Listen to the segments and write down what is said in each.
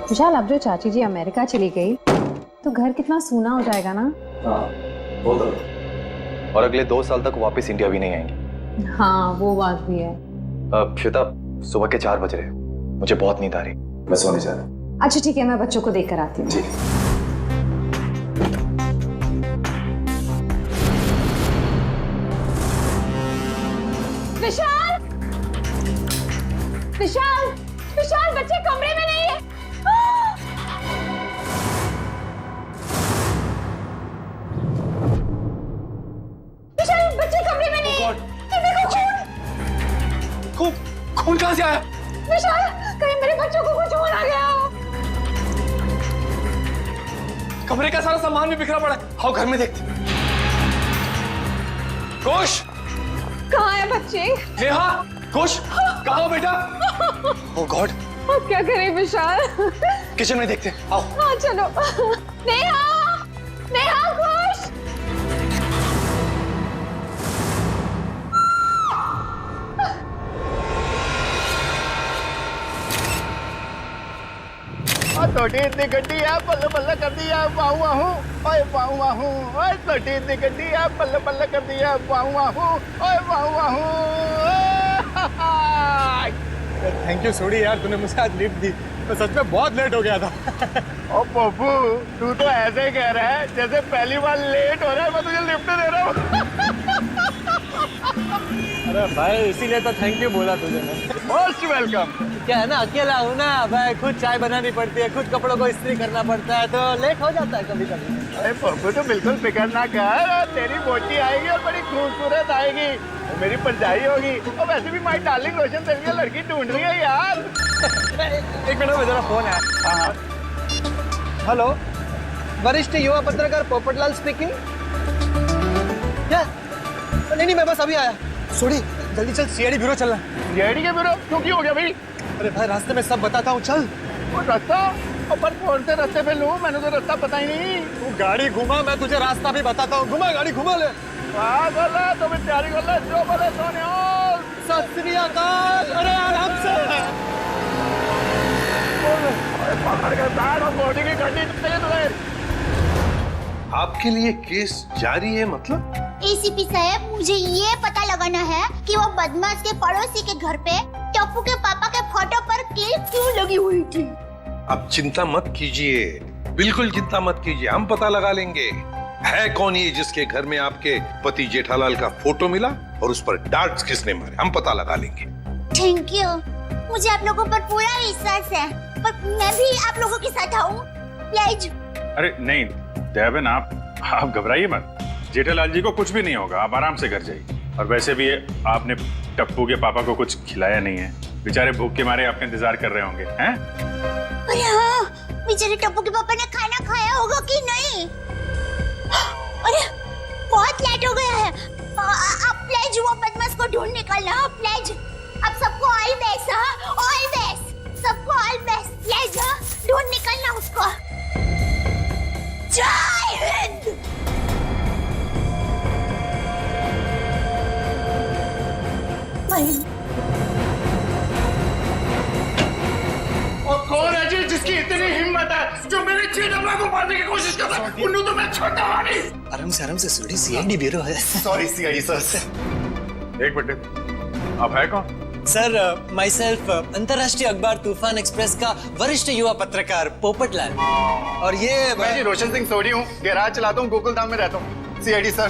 विशाल, अब जो चाची जी अमेरिका चली गई तो घर कितना सूना हो जाएगा ना। हाँ, वो तो। और अगले 2 साल तक वापस इंडिया भी नहीं आएंगे। हाँ, वो बात भी है। श्वेता, सुबह के 4 बज रहे, मुझे बहुत नींद आ रही, मैं सोने जा रहा हूँ। अच्छा ठीक है, मैं बच्चों को देख कर आती हूँ। जी। विशाल, विशाल, विशाल, बच्चे कमरे में नहीं है। विशाल, बच्चे कमरे में नहीं है। देखो खून। खून कहाँ से आया? विशाल, कहीं मेरे बच्चों को कुछ हो ना गया हो। कमरे का सारा सामान भी बिखरा पड़ा है। आओ घर में देखते। घोष, कहाँ है बच्चे? नेहा, घोष, कहाँ हो बेटा? ओह गॉड, अब क्या करें विशाल? किचन में देखते हैं। आओ। हाँ चलो। नेहा, नेहा, घोष। छोटी इतनी गड्डी है, बल्ले बल्ले कर दिया, वाहू वाहू, ओए वाहू वाहू, ओए छोटी इतनी गड्डी है, बल्ले बल्ले कर दिया, वाहू वाहू, ओए वाहू वाहू। थैंक यू सोडी यार, तूने मुझे आज लिफ्ट दी। मैं सच में बहुत लेट हो गया था। ओ पप्पू, तू तो ऐसे ही कह रहा है जैसे पहली बार लेट हो रहा है मैं तुझे लिफ्ट दे रहा हूँ। अरे भाई, इसीलिए तो थैंक यू बोला तुझे मैं। Most welcome. क्या है ना, अकेला हूँ ना भाई, खुद चाय बनानी पड़ती है, खुद कपड़ों को इस्त्री करना पड़ता है, तो लेट हो जाता है कभी कभी। अरे पप्पू, तो बिल्कुल फिक्र ना कर, तेरी बोटी आएगी और बड़ी खूबसूरत आएगी, वो मेरी परजाई होगी। और वैसे भी माय डार्लिंग रोशन तेरे लिए लड़की ढूंढ रही है यार। एक मिनट में, जरा फोन है। हाँ, हेलो, वरिष्ठ युवा पत्रकार पोपटलाल स्पीकिंग। क्या? नहीं, मैं बस अभी आया। सोडी, जल्दी चल, सीआईडी ब्यूरो चलना। सीआईडी के ब्यूरो? क्यों, की हो गया भाई? अरे भाई, रास्ते में सब बताता हूँ, चल। वो रास्ता अपन कौन से रास्ते पे लूं? मैंने तो रास्ता पता ही नहीं। तू गाड़ी घुमा, मैं तुझे रास्ता भी बताता हूँ। घुमा, गाड़ी घुमा ले। पागल है, तो मैं तैयारी कर ले, जो बोले सोनिया। सत श्री अकाल। अरे आराम से। पकड़ के बैठ और बॉडी की गड्डी चाहिए तुझे। आपके लिए केस जारी है मतलब? एसीपी साहब, मुझे ये पता लगाना है कि वो बदमाश के पड़ोसी के घर पे टप्पू के पापा के फोटो पर क्लिप क्यों लगी हुई थी। आप चिंता मत कीजिए, बिल्कुल चिंता मत कीजिए, हम पता लगा लेंगे है कौन ये जिसके घर में आपके पति जेठालाल का फोटो मिला और उस पर डार्ट्स किसने मारे, हम पता लगा लेंगे। थैंक यू, मुझे आप लोगों पर पूरा विश्वास है, पर मैं भी आप लोगों के साथ आऊँ प्लीज। अरे नहीं देवन, आप घबराइए मत, जेठालाल जी को कुछ भी नहीं होगा, आप आराम से घर जाइए। और वैसे भी आपने टप्पू के पापा को कुछ खिलाया नहीं है, बेचारे भूख के मारे आपका इंतजार कर रहे होंगे, हैं? अरे हाँ, बेचारे टप्पू के पापा ने खाना खाया होगा कि नहीं? अरे बहुत लेट हो गया है, आप प्लीज वो बदमाश को ढूंढ निकलना, प्लीज। आप सबको ऑल बेस्ट, हाँ, ऑल बेस्ट, सबको ऑल बेस्ट, प्लीज, हाँ, ढूंढ निकलना उसको। जय हिंद। और कौन है जी जिसकी इतनी हिम्मत है जो मेरे जेठालाल को मारने की कोशिश कर रहा है? उन्हें तो मैं छोड़ता हूं नहीं। आराम से सोडी, सीआईडी ब्यूरो है। Sorry CID sir. एक मिनट, आप है कौन? सर, माई सेल्फ, अंतर्राष्ट्रीय अखबार तूफान एक्सप्रेस का वरिष्ठ युवा पत्रकार पोपटलाल। और ये मैं जी रोशन सिंह सोडी हूँ, गैराज चलाता हूँ, गोकुल धाम में रहता हूँ। सीआईडी सर,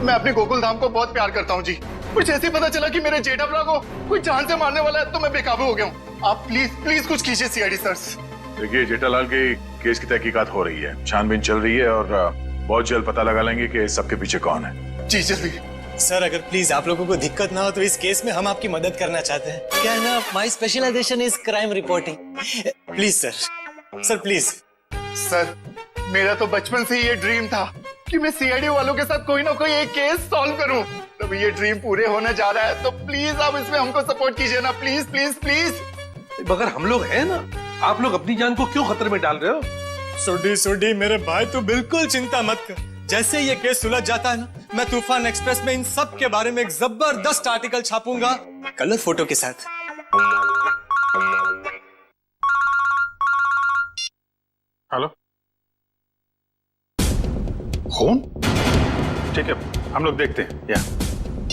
मैं अपने गोकुल धाम को बहुत प्यार करता हूँ जी। कुछ ऐसे पता चला कि मेरे जेठालाल को कोई जान से मारने वाला है, तो मैं बेकाबू हो गया हूँ। आप प्लीज कुछ कीजिए सीआईडी सर। देखिए, जेठालाल के केस की तहकीकात हो रही है, छानबीन चल रही है और बहुत जल्द पता लगा लेंगे कि सबके पीछे कौन है। जी जल्दी। सर, अगर प्लीज आप लोगों को दिक्कत ना हो तो इस केस में हम आपकी मदद करना चाहते हैं। क्या है ना, my specialisation is crime reporting. Please sir, please. Sir, मेरा तो बचपन से ये ड्रीम था कि मैं सीआईडी वालों के साथ कोई ना कोई एक केस सॉल्व करूं। तो ये ड्रीम पूरे होने जा रहा है, तो प्लीज आप इसमें हमको सपोर्ट कीजिए ना, प्लीज प्लीज प्लीज। मगर हम लोग हैं ना, आप लोग अपनी जान को क्यों खतरे में डाल रहे हो? सोडी मेरे भाई, तू बिल्कुल चिंता मत कर। जैसे ये केस सुलझ जाता है ना, मैं तूफान एक्सप्रेस में इन सब के बारे में एक जबरदस्त आर्टिकल छापूंगा, कलर फोटो के साथ। ठीक है, हम लोग देखते हैं। या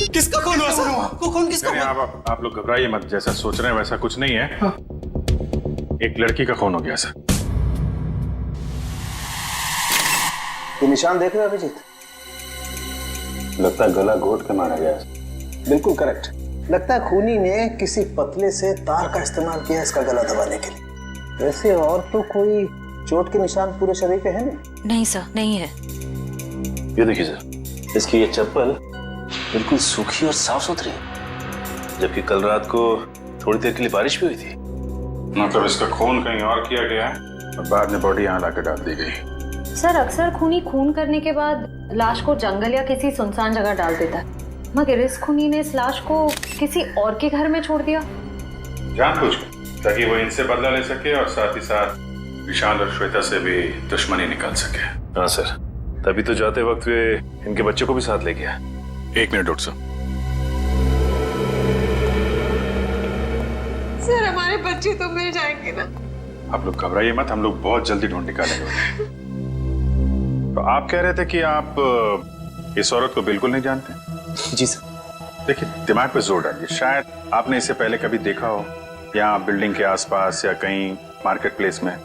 किसका खून हुआ सर? को खून किसका नहीं, हुआ? आप लोग घबराइए मत, जैसा सोच रहे हैं वैसा कुछ नहीं है। एक लड़की का खून हो गया सर। ये निशान देख रहे हो अभिजीत? लगता है गला घोट के मारा गया। बिल्कुल करेक्ट। लगता है खूनी ने किसी पतले से तार का इस्तेमाल किया इसका गला दबाने के लिए। वैसे और तो कोई चोट के निशान पूरे शरीर पे है नहीं? नहीं सर, नहीं है। ये देखिए सर, इसकी ये चप्पल बिल्कुल सूखी और साफ सुथरी है, जबकि कल रात को थोड़ी देर के लिए बारिश भी हुई थी। मतलब इसका खून कहीं और किया गया है और बाद में बॉडी यहाँ लाकर डाल दी गई। सर अक्सर खूनी खून करने के बाद लाश को जंगल या किसी सुनसान जगह डाल देता है, मगर इस खूनी ने इस लाश को किसी और के घर में छोड़ दिया। जानबूझकर, ताकि वो इनसे बदला ले सके और साथ ही साथ विशाल और श्वेता से भी दुश्मनी निकाल सके। हाँ सर, तभी तो जाते वक्त वे इनके बच्चे को भी साथ ले गया। 1 मिनट डॉक्टर साहब। सर हमारे बच्चे तो मिल जाएंगे ना? आप लोग घबराइए मत, हम लोग बहुत जल्दी ढूंढ निकालेंगे उन्हें। तो आप कह रहे थे कि आप इस औरत को बिल्कुल नहीं जानते? जी सर। देखिए, दिमाग पे जोर डालिए। शायद आपने इसे पहले कभी देखा हो, या बिल्डिंग के आसपास या कहीं मार्केट प्लेस में।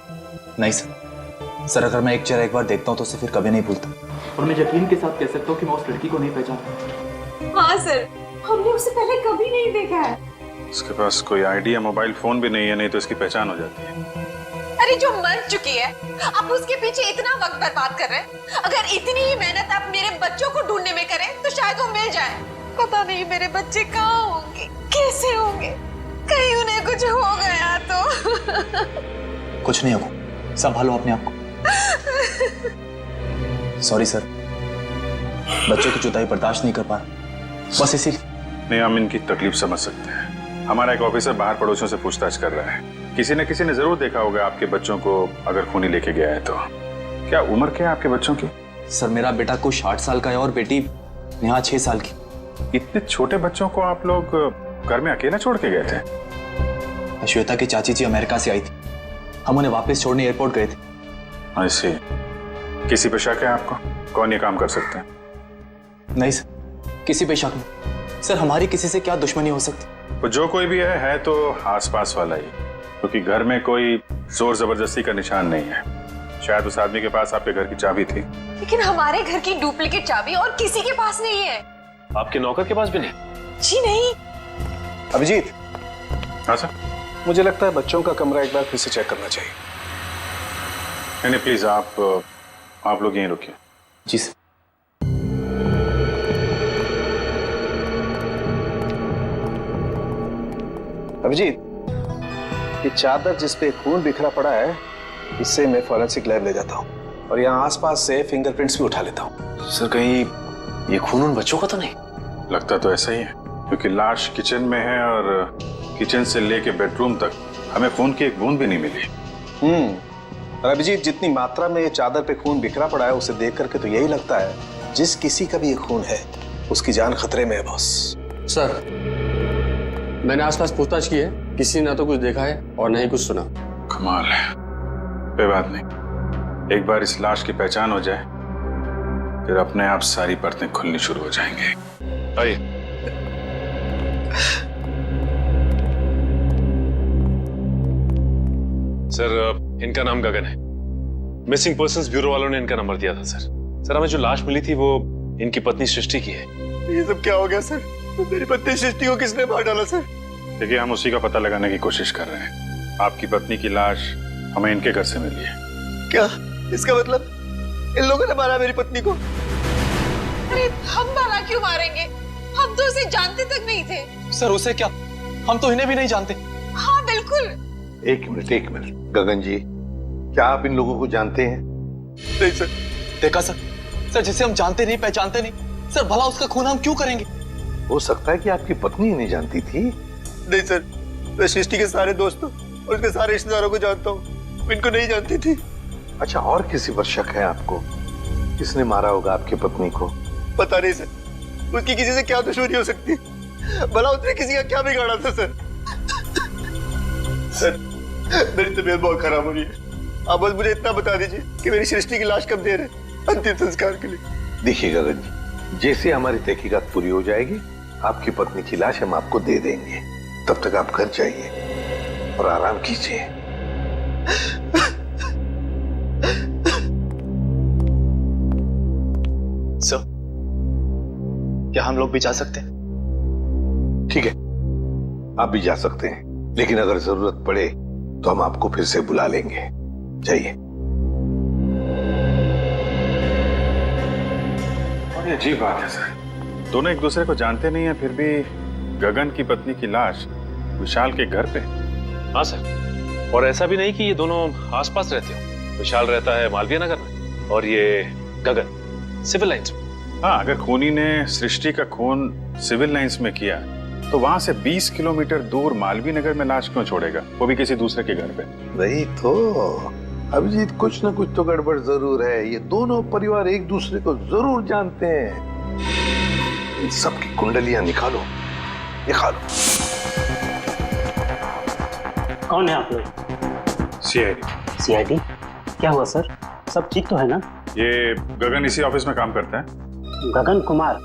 नहीं सर। सर अगर मैं एक चेहरा एक बार देखता हूँ तो उसे फिर कभी नहीं भूलता। और मैं यकीन के साथ कह सकता हूँ कि मैं उस लड़की को नहीं पहचानता। हाँ सर, हमने उसे पहले कभी नहीं देखा है। इसके पास कोई आईडी या मोबाइल फोन भी नहीं है, नहीं तो इसकी पहचान हो जाती है। अरे जो मर चुकी है, आप उसके पीछे इतना वक्त बर्बाद कर रहे हैं। अगर इतनी ही मेहनत आप मेरे बच्चों को ढूंढने में करें तो शायद वो मिल जाए। पता नहीं मेरे बच्चे कहाँ होंगे, कैसे होंगे, कहीं उन्हें कुछ हो गया तो। कुछ नहीं होगा, संभालो अपने आप को। सॉरी सर, बच्चों की जुदाई बर्दाश्त नहीं कर पा रहा, बस इसीलिए। नहीं, हम इनकी तकलीफ समझ सकते हैं। हमारा एक ऑफिसर बाहर पड़ोसियों से पूछताछ कर रहा है। किसी न किसी ने जरूर देखा होगा आपके बच्चों को, अगर खूनी लेके गया है तो। क्या उम्र क्या है आपके बच्चों की? सर मेरा बेटा कुछ 60 साल का है और बेटी नेहा 6 साल की। इतने छोटे बच्चों को आप लोग घर में अकेला छोड़ के गए थे? श्वेता की चाची जी अमेरिका से आई थी, हम उन्हें वापस छोड़ने एयरपोर्ट गए थे। ऐसे किसी पे शक है आपको? कौन ये काम कर सकते हैं? नहीं सर, किसी पे शक नहीं। सर हमारी किसी से क्या दुश्मनी हो सकती? तो जो कोई भी है तो आसपास वाला ही, क्योंकि घर में कोई जोर जबरदस्ती का निशान नहीं है। शायद उस आदमी के पास आपके घर की चाबी थी। लेकिन हमारे घर की डुप्लीकेट चाबी और किसी के पास नहीं है। आपके नौकर के पास भी नहीं? जी नहीं। अभिजीत। हाँ सर। मुझे लगता है बच्चों का कमरा एक बार फिर से चेक करना चाहिए। नहीं प्लीज, आप लोग यहीं रुकिए। जी सर। अभिजीत, ये चादर जिस पे खून बिखरा पड़ा है, इससे मैं फॉरेंसिक लैब ले जाता हूँ और यहाँ आसपास से फिंगरप्रिंट्स भी उठा लेता हूँ। सर कहीं ये खून उन बच्चों का तो नहीं? लगता तो ऐसा ही है, क्योंकि लाश किचन में है और किचन से लेके बेडरूम तक हमें खून की एक बूंद भी नहीं मिली। और अभिजीत, जितनी मात्रा में ये चादर पे खून बिखरा पड़ा है उसे देख करके तो यही लगता है जिस किसी का भी ये खून है उसकी जान खतरे में है बॉस। सर मैंने आसपास पूछताछ की है, किसी ने ना तो कुछ देखा है और ना ही कुछ सुना। कमाल है। कोई बात नहीं, एक बार इस लाश की पहचान हो जाए फिर अपने आप सारी परतें खुलनी शुरू हो जाएंगे। आइए। सर इनका नाम गगन है। मिसिंग पर्संस ब्यूरो वालों ने इनका नंबर दिया था सर। सर हमें जो लाश मिली थी वो इनकी पत्नी सृष्टि की है। ये सब क्या हो गया सर? मेरी पत्नी सृष्टि को किसने मार डाला सर? देखिए, हम उसी का पता लगाने की कोशिश कर रहे हैं। आपकी पत्नी की लाश हमें इनके घर से मिली है। क्या इसका मतलब इन लोगों ने मारा मेरी पत्नी को? अरे हम भला क्यों मारेंगे? हम तो उसे जानते तक नहीं थे। सर उसे क्या, हम तो इन्हें भी नहीं जानते। हाँ बिल्कुल। एक मिनट गगन जी, क्या आप इन लोगों को जानते हैं? नहीं सर। देखा सर जिसे हम जानते नहीं पहचानते नहीं, सर भला उसका खून हम क्यों करेंगे? हो सकता है कि आपकी पत्नी नहीं जानती थी। नहीं सर, मैं सृष्टि के सारे दोस्तों और उसके सारे रिश्तेदारों को जानता हूँ, इनको नहीं जानती थी। अच्छा, और किसी पर शक है आपको? किसने मारा होगा आपकी पत्नी को? पता नहीं सर, उसकी किसी से क्या दुश्मनी हो सकती? भला उसने किसी का क्या बिगाड़ा था सर? सर मेरी तबीयत बहुत खराब हो रही है, आप बस मुझे इतना बता दीजिए कि मेरी सृष्टि की लाश कब दे रहे अंतिम संस्कार के लिए। देखिए गगन जी, जैसे हमारी तहकीकात पूरी हो जाएगी, आपकी पत्नी की लाश हम आपको दे देंगे। तब तक आप घर जाइए और आराम कीजिए। सर, क्या हम लोग भी जा सकते हैं? ठीक है, आप भी जा सकते हैं, लेकिन अगर जरूरत पड़े तो हम आपको फिर से बुला लेंगे। जाइए। और ये अजीब बात है सर, दोनों एक दूसरे को जानते नहीं है, फिर भी गगन की पत्नी की लाश विशाल के घर पे। हाँ सर, और ऐसा भी नहीं कि ये दोनों आसपास रहते हो। विशाल रहता है मालवीय नगर में और ये गगन सिविल लाइंस में। हाँ, अगर खूनी ने सृष्टि का खून सिविल लाइंस में किया तो वहां से 20 किलोमीटर दूर मालवीय नगर में लाश क्यों छोड़ेगा, वो भी किसी दूसरे के घर पे? वही तो अभिजीत, कुछ ना कुछ तो गड़बड़ जरूर है। ये दोनों परिवार एक दूसरे को जरूर जानते हैं। इन सबकी कुंडलियां निकालो, निकालो। कौन है आप लोग? सीआईडी। सीआईडी? क्या हुआ सर? सब ठीक तो है ना? ये गगन इसी ऑफिस में काम करता है। गगन कुमार?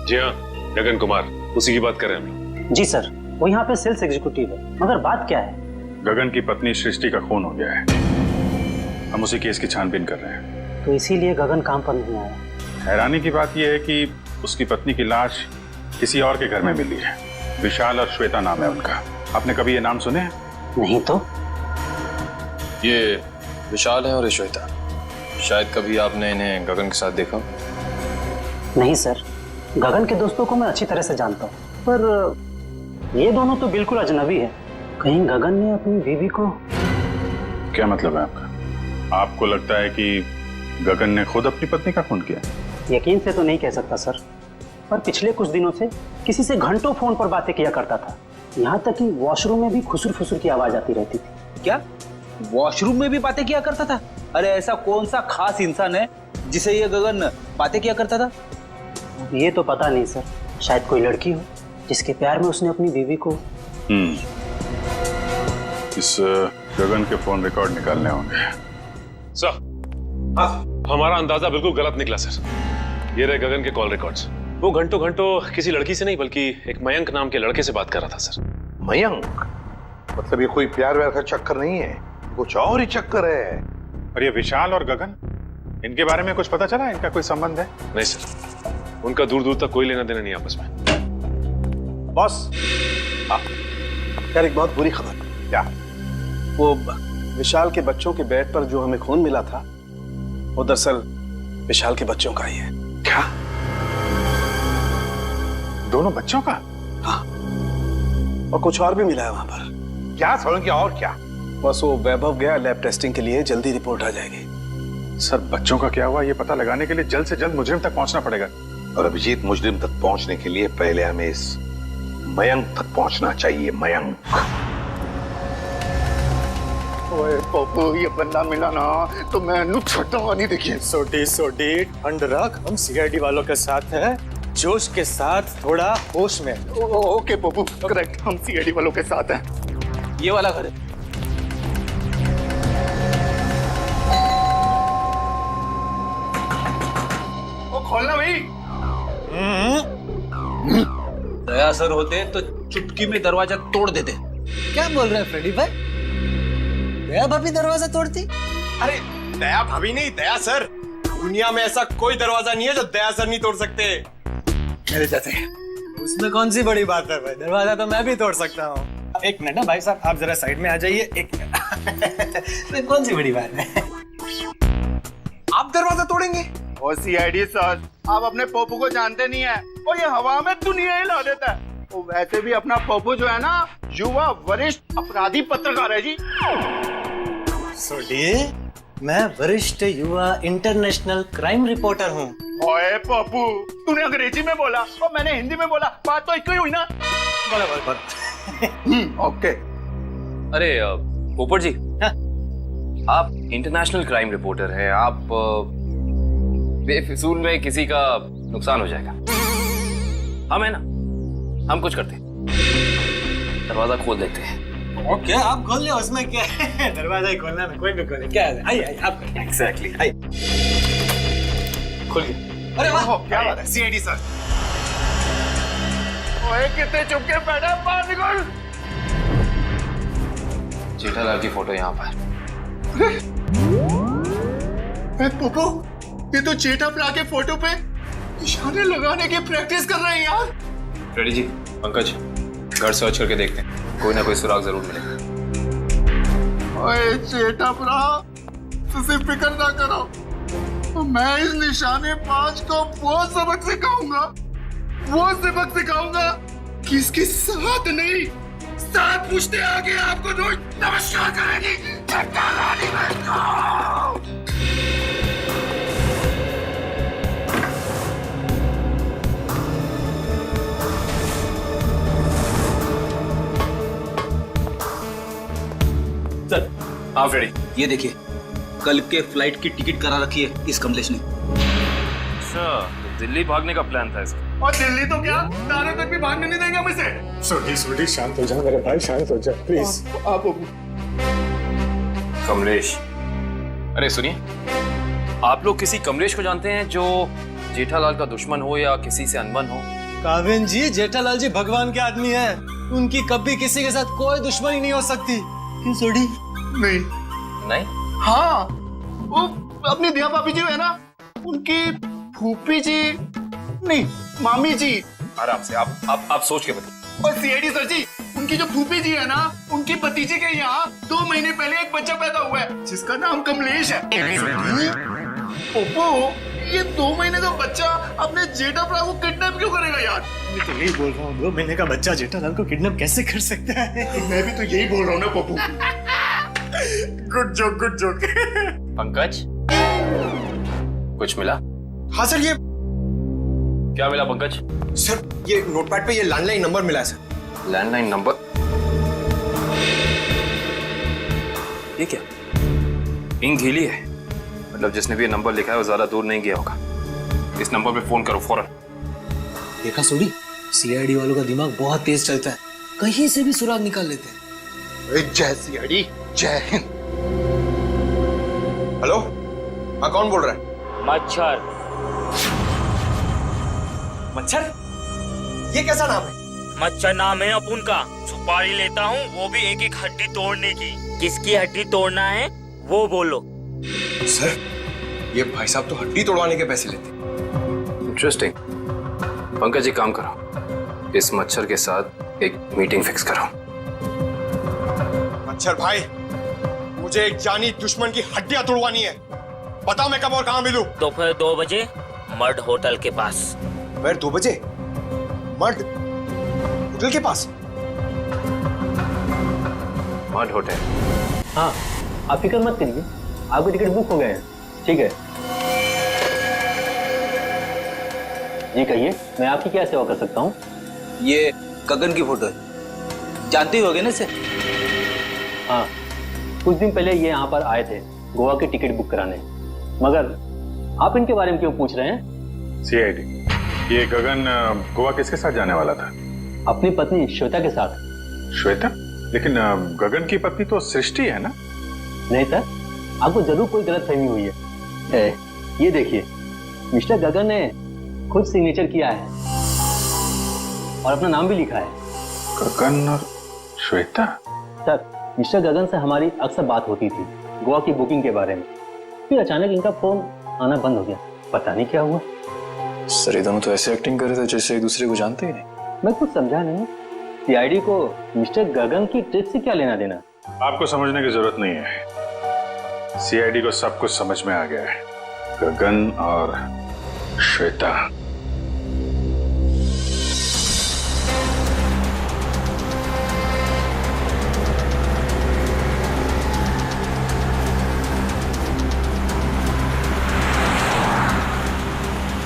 जी हाँ, गगन कुमार, उसी की बात कर रहे हैं हम लोग। जी सर, वो यहाँ पे सेल्स एग्जीक्यूटिव है। मगर बात क्या है? गगन की पत्नी सृष्टि का खून हो गया है, हम उसी केस की छानबीन कर रहे हैं। तो इसीलिए गगन काम पर नहीं आया। हैरानी की बात यह है कि उसकी पत्नी की लाश किसी और के घर में मिली है। विशाल और श्वेता नाम है उनका। आपने कभी ये नाम सुने हैं? नहीं तो। ये विशाल है और ये श्वेता। शायद कभी आपने इन्हें गगन के साथ देखा? नहीं सर, गगन के दोस्तों को मैं अच्छी तरह से जानता हूँ, पर ये दोनों तो बिल्कुल अजनबी है। कहीं गगन ने अपनी बीवी को... क्या मतलब है आपका? आपको लगता है कि गगन ने खुद अपनी पत्नी का खून किया? यकीन से तो नहीं कह सकता सर, पर पिछले कुछ दिनों से किसी से घंटों फोन पर बातें किया करता था। यहाँ तक कि वॉशरूम में भी खुसुर फुसुर की आवाज आती रहती थी। क्या वॉशरूम में भी बातें किया करता था? अरे ऐसा कौन सा खास इंसान है जिसे ये गगन बातें किया करता था? ये तो पता नहीं सर, शायद कोई लड़की हो जिसके प्यार में उसने अपनी बीवी को... इस गगन के फोन रिकॉर्ड निकालने होंगे। सर, हमारा अंदाजा बिल्कुल गलत निकला सर। ये रहे गगन के कॉल रिकॉर्ड्स। वो घंटों घंटों किसी लड़की से नहीं बल्कि एक मयंक नाम के लड़के से बात कर रहा था सर। मयंक? मतलब ये कोई प्यार व्यार का चक्कर नहीं है, कुछ और ही चक्कर है। और ये विशाल और गगन, इनके बारे में कुछ पता चला? इनका कोई संबंध है? नहीं सर, उनका दूर दूर तक कोई लेना देना नहीं आपस में। बॉस, यार एक बहुत बुरी खबर। क्या? वो विशाल के बच्चों के बेड पर जो हमें खून मिला था, वो दरअसल विशाल के बच्चों का ही है। क्या? दोनों बच्चों का? हाँ, और कुछ और भी मिला है वहां पर। क्या समझ गया? और क्या? बस वो वैभव गया लैब टेस्टिंग के लिए, जल्दी रिपोर्ट आ जाएगी। सर, बच्चों का क्या हुआ ये पता लगाने के लिए जल्द से जल्द मुजरिम तक पहुंचना पड़ेगा। और अभिजीत, मुजरिम तक पहुंचने के लिए पहले हमें इस मयंक तक पहुंचना चाहिए। मयंक। ओए पप्पू, ये बंदा मिला ना तो मैं नु छटवा नहीं। देखिए सोडी ठंड रख, हम सीआईडी वालों के साथ हैं। जोश के साथ, थोड़ा होश में। ओके पप्पू, करेक्ट, हम सीआईडी वालों के साथ हैं। ये वाला घर है। ओ खोलना भाई। दया सर होते तो चुटकी में दरवाजा तोड़ देते। क्या बोल रहे हैं फ्रेडी भाई? दया भाभी दरवाजा तोड़ती? अरे दया भाभी नहीं, दया सर। दुनिया में ऐसा कोई दरवाजा नहीं है जो दया सर नहीं तोड़ सकते। मेरे जैसे। उसमें कौन सी बड़ी बात है भाई, दरवाजा तो मैं भी तोड़ सकता हूँ। एक मिनट ना भाई साहब, आप जरा साइड में आ जाइए। एक मिनट। कौन सी बड़ी बात है? आप दरवाजा तोड़ेंगे? ओ सीआईडी सर, आप अपने पप्पू को जानते नहीं है, और ये हवा में दुनिया हिला देता है। तो वैसे भी अपना पप्पू जो है ना, युवा वरिष्ठ अपराधी पत्रकार है जी। सोडी, मैं वरिष्ठ युवा इंटरनेशनल क्राइम रिपोर्टर हूँ। ओए पप्पू, तूने अंग्रेजी में बोला और मैंने हिंदी में बोला, बात तो एक ही हुई ना। ओके। अरे पोपट जी, आप इंटरनेशनल क्राइम रिपोर्टर हैं, आप बेफिजूल में किसी का नुकसान हो जाएगा। हम है ना, हम कुछ करते हैं, दरवाजा खोल देते हैं। ओके, आप खोल ले, उसमें क्या है? दरवाजा ही खोलना है, कोई भी खोले। क्या है? आइए आइए, आप एग्जैक्टली आइए। खोलिए। अरे वाह, क्या बात है सीआईडी सर। ओए कितने चुप के बैठा, बाहर निकल। जेठालाल की फोटो यहाँ पर। पोपो, ये तो जेठा प्रा के फोटो पे निशाने लगाने की प्रैक्टिस कर रहे हैं यार। रेडी जी, पंकज घर सर्च करके देखते हैं, कोई ना कोई सुराग जरूर मिलेगा। ओए जेठा प्रा, तुझे फिक्र ना करो, मैं इस निशानेबाज को वो सबक सिखाऊंगा कि इसके साथ नहीं, साथ पूछते आगे आपको रोज नमस्कार करेगी। सर हाँ फ्रेडी, ये देखिए, कल के फ्लाइट की टिकट करा रखी है इस कमलेश ने। अच्छा, दिल्ली भागने का प्लान था इसका। और दिल्ली तो क्या, तारे तक भी भागने नहीं देंगे हम इसे। सोडी शांत हो जा मेरे भाई, शांत हो जा प्लीज। आप कमलेश, अरे सुनिए, आप लोग किसी कमलेश को जानते हैं जो जेठालाल का दुश्मन हो या किसी से अनबन हो? काविन जी, जेठालाल जी भगवान के आदमी हैं, उनकी कभी किसी के साथ कोई दुश्मनी नहीं हो सकती। क्यों सोडी? नहीं? हाँ, वो अपनी दिया भाभी जी है ना, उनकी फूफी जी नहीं, मामी जी। आराम से, आप सोच के बताइए। और सीआईडी सर जी, उनकी जो फूफी जी है ना, उनकी भतीजे के यहाँ 2 महीने पहले एक बच्चा पैदा हुआ है जिसका नाम कमलेश है। ओप्पो, ये 2 महीने का बच्चा अपने जेठा प्रा को किडनैप क्यों करेगा यार? मैं तो यही बोल रहा हूँ, 2 महीने का बच्चा जेठालाल को किडनैप कैसे कर सकता है? मैं भी तो यही बोल रहा हूँ ना पप्पू। Good joke. पंकज, कुछ मिला? हाँ सर, ये क्या मिला पंकज? सर, ये नोटपैड पे ये लैंडलाइन नंबर मिला है सर। Landline number? ये क्या? इंक गीली है, मतलब जिसने भी ये नंबर लिखा है वो ज्यादा दूर नहीं गया होगा। इस नंबर पे फोन करो फौरन। देखा सोडी, सीआईडी वालों का दिमाग बहुत तेज चलता है, कहीं से भी सुराग निकाल लेते हैं। जय सीआईडी, जय हिंद। हेलो, हाँ कौन बोल रहा है? मच्छर? ये कैसा नाम है? मच्छर नाम है अपुन का। सुपारी लेता हूँ, वो भी एक एक हड्डी तोड़ने की। किसकी हड्डी तोड़ना है वो बोलो। सर, ये भाई साहब तो हड्डी तोड़वाने के पैसे लेते। इंटरेस्टिंग। पंकज, एक काम करो, इस मच्छर के साथ एक मीटिंग फिक्स करो। मच्छर भाई, मुझे एक जानी दुश्मन की हड्डियां तोड़वानी है। बताओ मैं कब और कहाँ मिलूं? दोपहर 2 बजे मर्ड होटल के पास। दोपहर 2 बजे मर्ड होटल के पास? Mud hotel? हाँ, आप फिक्र मत करिए, आपके टिकट बुक हो गए हैं। ठीक है जी, कहिए मैं आपकी क्या सेवा कर सकता हूँ? ये गगन की फोटो है, जानते ही होगे ना इसे? हाँ, कुछ दिन पहले ये यहाँ पर आए थे गोवा की टिकट बुक कराने, मगर आप इनके बारे में क्यों पूछ रहे हैं? सीआईडी, ये गगन गोवा किसके साथ जाने वाला था? अपनी पत्नी श्वेता के साथ। श्वेता? लेकिन गगन की पत्नी तो सृष्टि है ना? नहीं सर, आपको जरूर कोई गलतफहमी हुई है। ये देखिए, मिस्टर गगन ने खुद सिग्नेचर किया है और अपना नाम भी लिखा है। गगन और श्वेता? सर, मिस्टर गगन से हमारी अक्सर बात होती थी गोवा की बुकिंग के बारे में, फिर अचानक इनका फोन आना बंद हो गया, पता नहीं क्या हुआ। सर, ये दोनों तो ऐसे एक्टिंग कर रहे थे जैसे एक दूसरे को जानते ही नहीं। मैं कुछ समझा नहीं, सीआईडी को मिस्टर गगन की ट्रिप से क्या लेना देना? आपको समझने की जरूरत नहीं है, सीआईडी को सब कुछ समझ में आ गया है। गगन और श्वेता।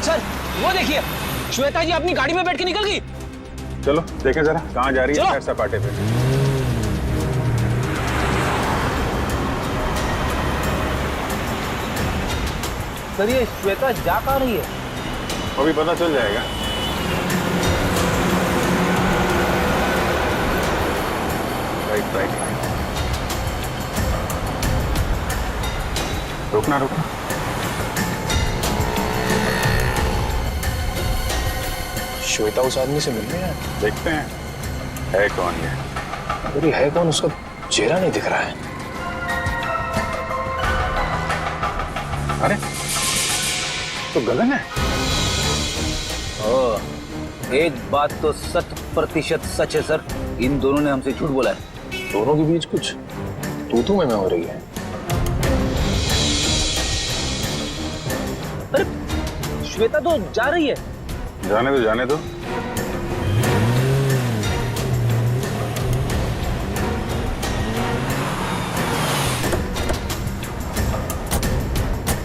सर, वो देखिए, श्वेता जी अपनी गाड़ी में बैठ के निकल गई। चलो देखें जरा कहाँ जा रही है सैर सपाटे पे। सर, ये श्वेता जा कहाँ रही है? अभी पता चल जाएगा। राइट राइट राइट, रुकना रुकना। श्वेता उस आदमी से मिल रही है। देखते हैं है कौन ये। अरे है कौन, उसका चेहरा नहीं दिख रहा है। अरे तो गगन है। एक बात तो 100% सच है सर, इन दोनों ने हमसे झूठ बोला है। दोनों के बीच कुछ तू में हो रही है। अरे श्वेता तो जा रही है। जाने दो जाने दो।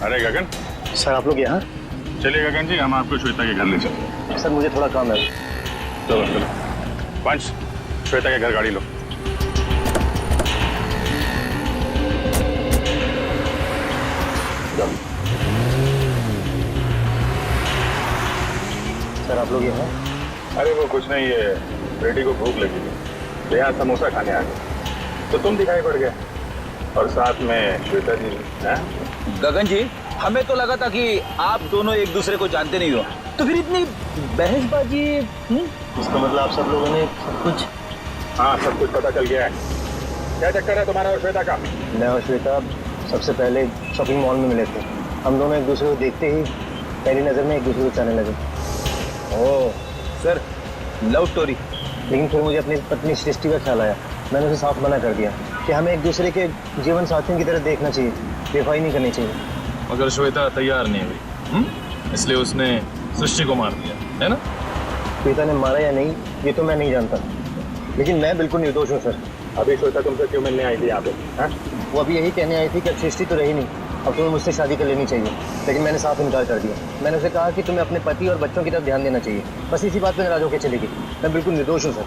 अरे गगन। सर आप लोग यहाँ? चलिए गगन जी, हम आपको श्वेता के घर ले चलते। सर मुझे थोड़ा काम है। चलो चलो पंच, श्वेता के घर गाड़ी लो। सर आप लोग यहाँ? अरे वो कुछ नहीं, ये बेटी को भूख लगी थी तो यहाँ समोसा खाने आ गए तो तुम दिखाई पड़ गए और साथ में श्वेता जी। गगन जी, हमें तो लगा था कि आप दोनों एक दूसरे को जानते नहीं हो, तो फिर इतनी बहसबाजी। इसका मतलब आप सब लोगों ने सब कुछ? हाँ सब कुछ पता चल गया है। क्या चक्कर है तुम्हारा और श्वेता का? मैं और श्वेता सबसे पहले शॉपिंग मॉल में मिले थे। हम दोनों एक दूसरे को देखते ही पहली नज़र में एक दूसरे को चाहने लगे। Oh sir, love story. लेकिन फिर मुझे अपनी पत्नी सृष्टि का ख्याल आया। मैंने उसे साफ मना कर दिया कि हमें एक दूसरे के जीवन साथियों की तरह देखना चाहिए, बेवफाई नहीं करनी चाहिए। मगर श्वेता तैयार नहीं हुई, इसलिए उसने सृष्टि को मार दिया, है ना? श्वेता ने मारा या नहीं ये तो मैं नहीं जानता, लेकिन मैं बिल्कुल निर्दोष हूँ सर। अभी श्वेता तुमसे क्यों मिलने आई थी यहाँ पे? वो अभी यही कहने आई थी कि अब सृष्टि तो रही नहीं, अब तुम्हें मुझसे शादी कर लेनी चाहिए। लेकिन मैंने साफ इनकार कर दिया। मैंने उसे कहा कि तुम्हें अपने पति और बच्चों की तरफ ध्यान देना चाहिए। बस इसी बात पर नाराज होकर चली गई। मैं बिल्कुल निर्दोष हूँ सर।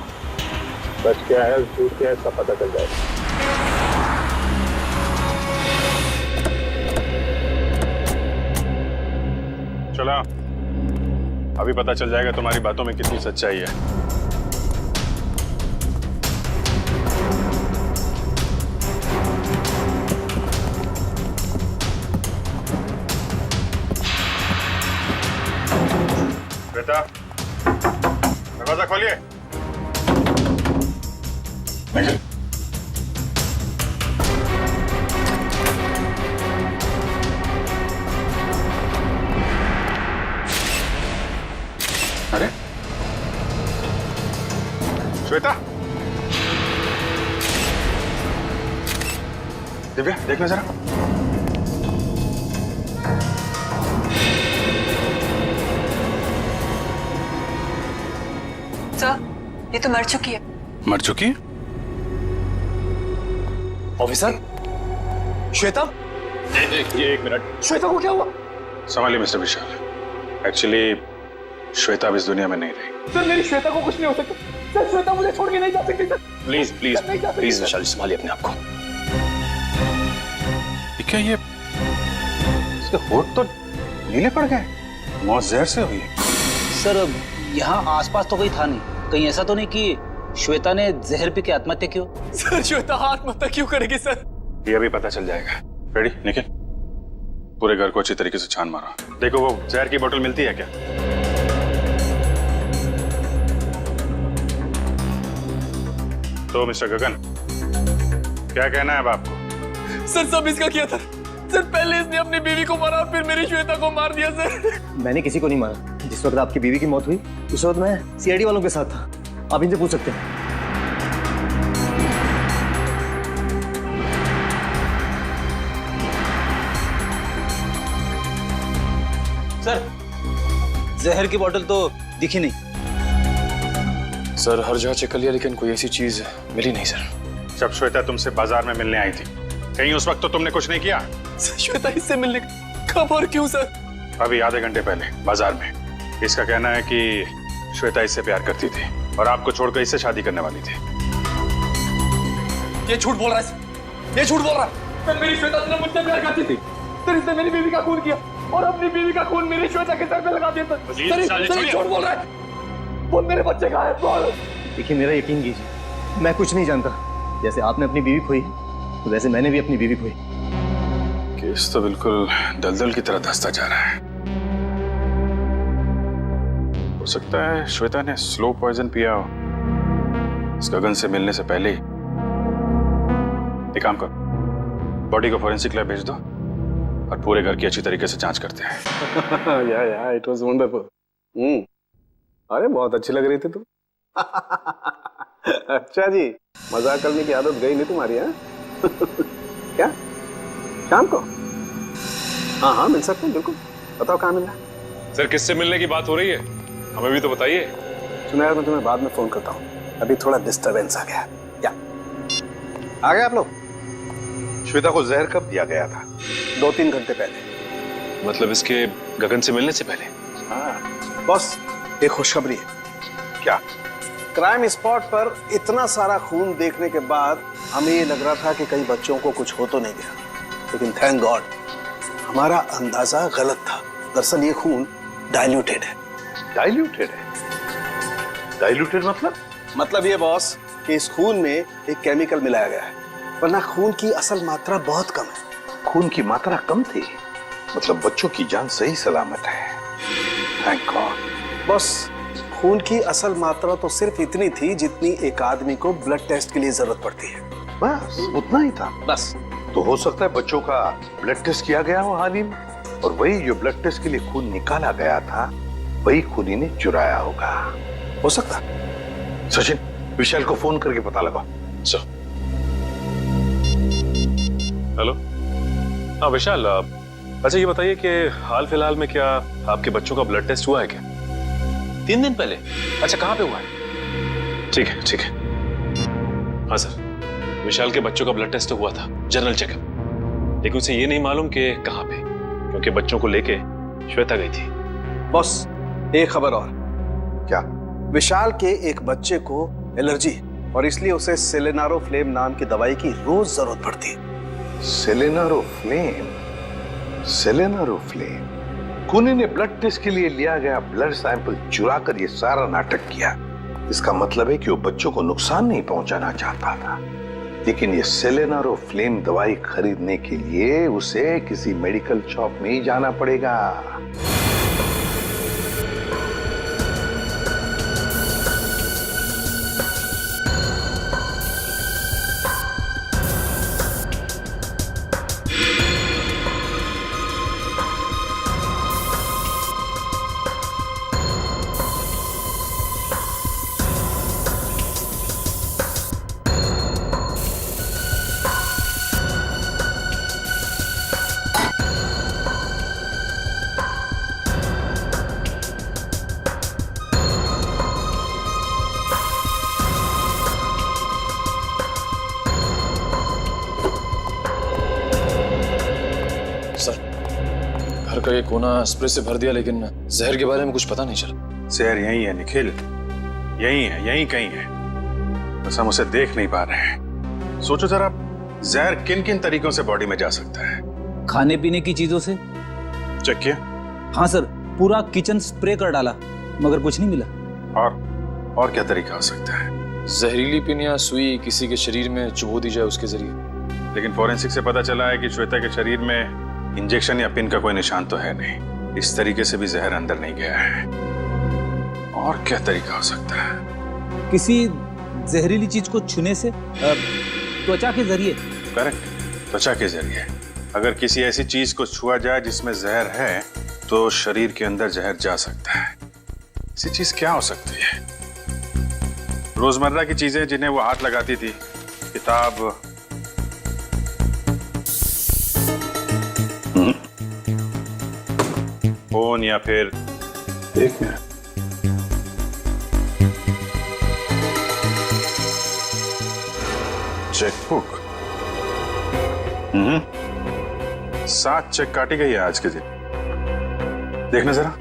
बस क्या है झूठ क्या है सब पता चल जाएगा। चलो अभी पता चल जाएगा तुम्हारी बातों में कितनी सच्चाई है। बेटा दरवाजा खोलिए। अरे श्वेता, दिव्या देखना जरा। सर ये तो मर चुकी है। मर चुकी है? ऑफिसर, श्वेता? ये एक मिनट। श्वेता को क्या हुआ? संभालिए मिस्टर विशाल। एक्चुअली श्वेता अब इस दुनिया में नहीं रही। सर मेरी श्वेता को कुछ नहीं हो सकता। सर श्वेता मुझे छोड़ के नहीं जा सकती सर। प्लीज प्लीज प्लीज विशाल संभालिए अपने आप को। क्या ये इसके होठ तो नीले पड़ गए? मौत जहर से हुई? सर यहाँ आसपास तो कोई था नहीं, कहीं ऐसा तो नहीं कि श्वेता ने जहर पी के आत्महत्या की हो? सर श्वेता आत्महत्या क्यों करेगी सर? ये अभी पता चल जाएगा। रेडी निखिल, पूरे घर को अच्छी तरीके से छान मारो। देखो वो जहर की बोतल मिलती है क्या? तो मिस्टर गगन क्या कहना है अब आपको? सर सब इसका किया था सर। पहले इसने अपनी बीवी को मारा फिर मेरी श्वेता को मार दिया सर। मैंने किसी को नहीं मारा। जिस वक्त आपकी बीवी की मौत हुई उस वक्त मैं सीआईडी वालों के साथ था। आप इनसे पूछ सकते हैं। सर जहर की बोतल तो दिखी नहीं। सर हर जगह चेक कर लिया लेकिन कोई ऐसी चीज मिली नहीं सर। जब श्वेता तुमसे बाजार में मिलने आई थी कहीं उस वक्त तो तुमने कुछ नहीं किया? श्वेता इससे मिलने कब और क्यों सर? अभी आधे घंटे पहले बाजार में। इसका कहना है कि श्वेता इससे प्यार करती थी और आपको छोड़कर इससे शादी करने वाली थी। ये झूठ बोल रहा है, ये झूठ बोल रहा है। सर मेरी श्वेता सिर्फ मुझसे प्यार करती थी। सर इसने मेरी बीवी का खून किया और अपनी बीवी का खून मेरी श्वेता के सर पे लगा दिया। सर झूठ बोल रहा है। बोल मेरे बच्चे कहाँ है? बोल। देखिए मेरा यकीन कीजिए, मैं कुछ नहीं जानता। जैसे आपने अपनी बीवी खोई तो वैसे मैंने भी अपनी बीवी खोई। केस तो बिल्कुल दलदल की तरह धंसता जा रहा है। हो सकता है श्वेता ने स्लो पॉइजन पिया हो इस गगन से मिलने से पहले ही। एक काम करो, बॉडी को फॉरेंसिक लैब भेज दो और पूरे घर की अच्छी तरीके से जांच करते हैं। या इट वाज वंडरफुल। अरे बहुत अच्छी लग रही थी तुम। अच्छा जी, मजाक करने की आदत गई नहीं तुम्हारी? है क्या शाम को? हाँ मिल सकते हैं, बिल्कुल। बताओ कहाँ मिलना? सर किससे मिलने की बात हो रही है, हमें भी तो बताइए। सुना यार, मैं तुम्हें बाद में फोन करता हूँ, अभी थोड़ा डिस्टरबेंस आ गया। क्या आ गए आप लोग? श्वेता को जहर कब दिया गया था? 2-3 घंटे पहले। मतलब इसके गगन से मिलने से पहले? हाँ बॉस, एक खुशखबरी है। क्या? क्राइम स्पॉट पर इतना सारा खून देखने के बाद हमें ये लग रहा था कि कई बच्चों को कुछ हो तो नहीं गया, लेकिन थैंक गॉड हमारा अंदाजा गलत था। दरअसल ये खून डाइल्यूटेड है। डाइल्यूटेड है? डाइल्यूटेड मतलब ये बॉस कि इस खून में एक केमिकल मिलाया गया है, वरना खून की असल मात्रा बहुत कम है। खून की मात्रा कम थी, मतलब बच्चों की जान सही सलामत है। Thank God. बॉस, खून की असल मात्रा तो सिर्फ इतनी थी जितनी एक आदमी को ब्लड टेस्ट के लिए जरूरत पड़ती है। बस उतना ही था? बस। तो हो सकता है बच्चों का ब्लड टेस्ट किया गया हो हाल ही में, और वही जो ब्लड टेस्ट के लिए खून निकाला गया था वही खून ही ने चुराया होगा। हो सकता। सचिन, विशाल को फोन करके पता लगाओ। सर। हेलो। हाँ विशाल, अच्छा ये बताइए कि हाल फिलहाल में क्या आपके बच्चों का ब्लड टेस्ट हुआ है क्या? 3 दिन पहले? अच्छा, कहाँ पे हुआ है? ठीक है। हाँ सर, विशाल के बच्चों का ब्लड टेस्ट हुआ था, जनरल चेकअप, लेकिन उसे ये नहीं मालूम कि कहाँ पे, क्योंकि बच्चों को लेके श्वेता गई थी। बॉस, एक खबर और। क्या? विशाल के एक बच्चे को एलर्जी, और इसलिए उसे सेलेनारोफ्लेम नाम की दवाई की रोज जरूरत पड़ती है। सेलेनारोफ्लेम? खूनी ने ब्लड टेस्ट के लिए लिया गया ब्लड सैंपल चुरा कर ये सारा नाटक किया। इसका मतलब है कि वो बच्चों को नुकसान नहीं पहुंचाना चाहता था, लेकिन ये सेलेनारोफ्लेम दवाई खरीदने के लिए उसे किसी मेडिकल शॉप में ही जाना पड़ेगा। घर का ये कोना स्प्रे से भर दिया, लेकिन जहर के बारे में कुछ पता नहीं चला। जहर यही है निखिल, यही कहीं है, बस हम उसे देख नहीं पा रहे हैं। सोचो जरा, जहर किन किन तरीकों से बॉडी में जा सकता है? खाने पीने की चीजों से। चेक किया? हाँ सर, पूरा किचन स्प्रे कर डाला मगर कुछ नहीं मिला। और क्या तरीका हो सकता है? जहरीली पिन या सुई किसी के शरीर में चुभो दी जाए उसके जरिए। लेकिन फॉरेंसिक से पता चला है कि श्वेता के शरीर में इंजेक्शन या पिन का कोई निशान तो है नहीं। इस तरीके से भी जहर अंदर नहीं गया है। और क्या तरीका हो सकता है? किसी जहरीली चीज को छूने से, त्वचा के जरिए। करेक्ट, त्वचा के जरिए। अगर किसी ऐसी चीज को छुआ जाए जिसमें जहर है तो शरीर के अंदर जहर जा सकता है। ऐसी चीज क्या हो सकती है? रोजमर्रा की चीजें जिन्हें वो हाथ लगाती थी, किताब, फोन, या फिर एक मिनट, चेकबुक। 7 चेक काटी गई है आज के दिन। देखना जरा।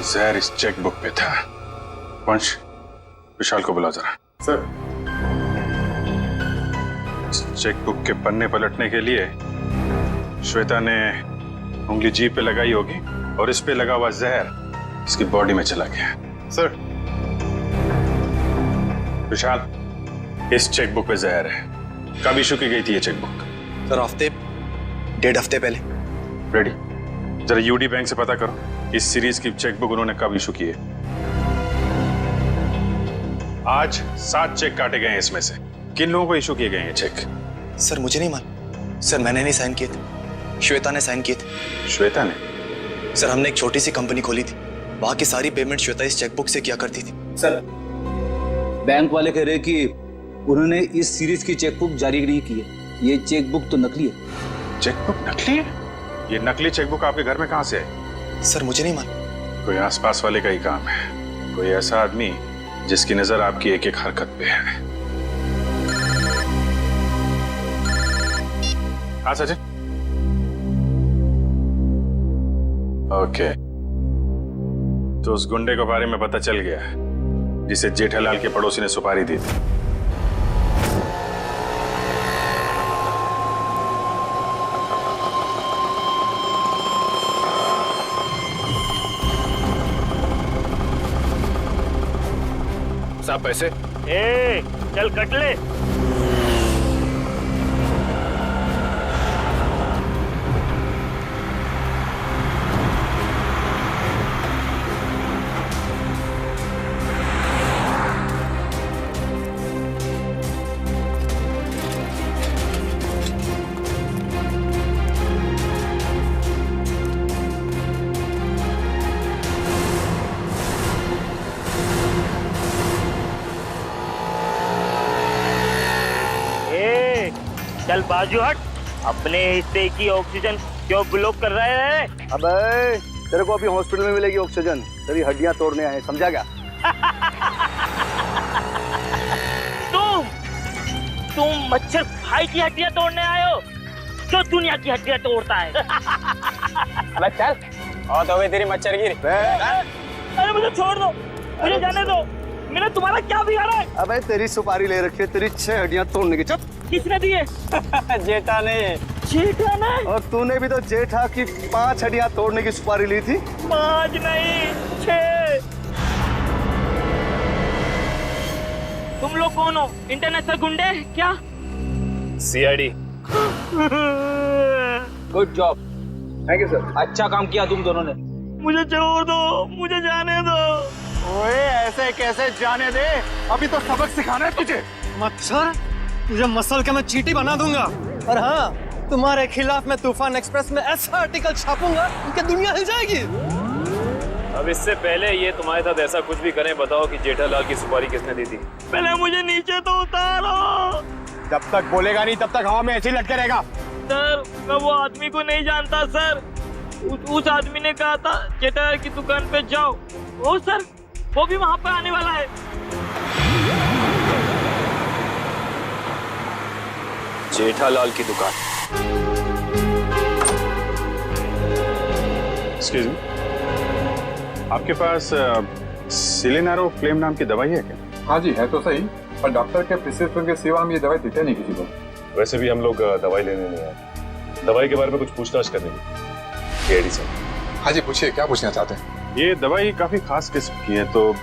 जहर इस चेकबुक पे था। वंश, विशाल को बुला जरा। सर। इस चेकबुक के पन्ने पलटने के लिए श्वेता ने उंगली जीभ पे लगाई होगी और इस पे लगा हुआ जहर इसकी बॉडी में चला गया। सर। विशाल, इस चेकबुक पे जहर है। कब इशू की गई थी ये चेकबुक? सर हफ्ते 1.5 हफ्ते पहले। रेडी, जरा यूडी बैंक से पता करो इस सीरीज की चेकबुक उन्होंने कब इशू की है। आज 7 चेक काटे गए हैं, इसमें से किन लोगों को इशू किए गए हैं चेक? सर मुझे नहीं मालूम सर, मैंने नहीं साइन किए थे, श्वेता ने साइन किए थे। श्वेता ने? सर हमने एक छोटी सी कंपनी खोली थी, वहां की सारी पेमेंट श्वेता इस चेकबुक से किया करती थी। सर बैंक वाले कह रहे हैं कि उन्होंने इस सीरीज की चेकबुक जारी नहीं की है, ये चेकबुक तो नकली है। चेकबुक नकली है? ये नकली चेकबुक आपके घर में कहां से आई? सर मुझे नहीं मालूम। कोई आसपास वाले का ही काम है, कोई ऐसा आदमी जिसकी नजर आपकी एक एक हरकत पे है। हाँ सचिन। ओके, तो उस गुंडे के बारे में पता चल गया जिसे जेठालाल के पड़ोसी ने सुपारी दी थी। साहब पैसे? ए, चल कट ले। चल बाजू हट, अपने हिस्से की ऑक्सीजन क्यों ब्लॉक कर रहे हैं? अबे तेरे को अभी हॉस्पिटल में मिलेगी ऑक्सीजन, तेरी हड्डियां तोड़ने आए, समझा क्या? तुम मच्छर भाई की हड्डियां तोड़ने आए हो, जो दुनिया की हड्डियां तोड़ता है। अबे चल, और तो अबे तेरी मच्छर गिरी। अरे मुझे छोड़ दो, मुझे जाने दो, मैंने तुम्हारा क्या बिगाड़ा है? अबे तेरी सुपारी ले रखी है, तेरी 6 हड्डियां तोड़ने की। चुप। किसने दिए? जेठा ने। जेठा ने? और तूने भी तो जेठा की 5 हड्डियां तोड़ने की सुपारी ली थी। 5 नहीं 6। तुम लोग कौन हो? इंटरनेशनल गुंडे क्या? CID. Good job, thank you sir, अच्छा काम किया तुम दोनों ने। मुझे छोड़ दो, मुझे जाने दो। ओए ऐसे कैसे जाने दे, अभी तो सबक सिखाना है तुझे। मच्छर, तुझे मसल के मैं चींटी बना दूंगा। और हाँ, तुम्हारे खिलाफ मैं तूफान एक्सप्रेस में ऐसा आर्टिकल छापूंगा कि दुनिया हिल जाएगी। अब इससे पहले ये तुम्हारे साथ ऐसा कुछ भी करें, बताओ कि जेठालाल की सुपारी किसने दी थी? पहले मुझे नीचे तो उतारो। जब तक बोलेगा नहीं तब तक हवा में ऐसे ही लटके रहेगा। सर मैं वो आदमी को नहीं जानता सर, उस आदमी ने कहा था जेठालाल की दुकान पे जाओ। ओ सर, वो भी वहाँ पे आने वाला है। जेठालाल की दुकान? एक्सक्यूज मी, आपके पास सिलेनारो फ्लेम नाम की दवाई है क्या? हाँ जी है तो सही, पर डॉक्टर के प्रिस्क्रिप्शन के सिवा हम ये दवाई देते नहीं किसी को। वैसे भी हम लोग दवाई लेने नहीं आए, दवाई के बारे में कुछ पूछताछ करने की। सीआईडी से। हाँ जी पूछिए, क्या पूछना चाहते हैं? ये दवाई काफी खास किस्म की है, तो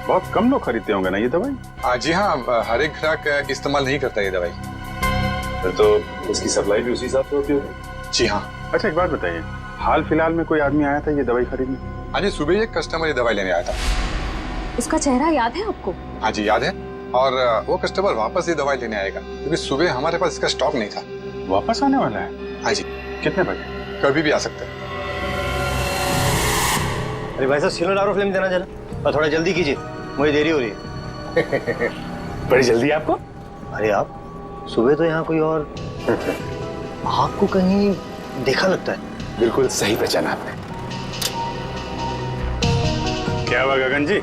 बहुत कम लोग खरीदते होंगे ना ये दवाई? जी हाँ, हर एक ग्राहक इस्तेमाल नहीं करता ये दवाई। फिर तो इसकी सप्लाई भी उसी हिसाब से होती होगी। जी हाँ। अच्छा एक बात बताइए, हाल फिलहाल में कोई आदमी आया था ये दवाई खरीदने? हाँ जी, सुबह एक कस्टमर ये दवाई लेने आया था। उसका चेहरा याद है आपको? हाँ जी याद है, और वो कस्टमर वापस ये दवाई लेने आएगा, क्योंकि सुबह हमारे पास इसका स्टॉक नहीं था। वापस आने वाला है? हाँ जी। कितने बजे? कभी भी आ सकते हैं। अरे भाई साहब, सिलेनारो फ्लेम देना जरा, और थोड़ा जल्दी कीजिए, मुझे देरी हो रही है। बड़ी जल्दी आपको? अरे आप सुबह तो यहाँ कोई और आपको कहीं देखा लगता है। बिल्कुल सही पहचाना आपने। क्या हुआ गगन जी,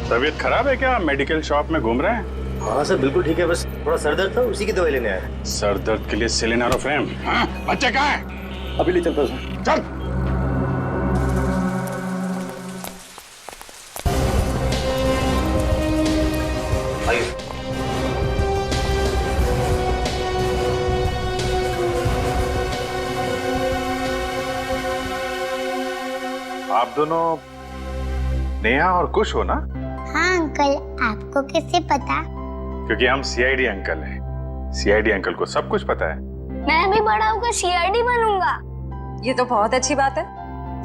तबीयत खराब है क्या? मेडिकल शॉप में घूम रहे हैं? हाँ सर बिल्कुल ठीक है, बस थोड़ा सर दर्द था, उसी की दवाई लेने आया। सर दर्द के लिए सिलेनारो फ्लेम? हाँ, बच्चे कहाँ हैं? अभी ले चलता हूँ सर। चल। आप दोनों नेहा और कुश हो ना? हाँ अंकल, आपको कैसे पता? क्योंकि हम सीआईडी अंकल हैं। सीआईडी अंकल को सब कुछ पता है। मैं भी बड़ा होकर सीआईडी बनूंगा। ये तो बहुत अच्छी बात है,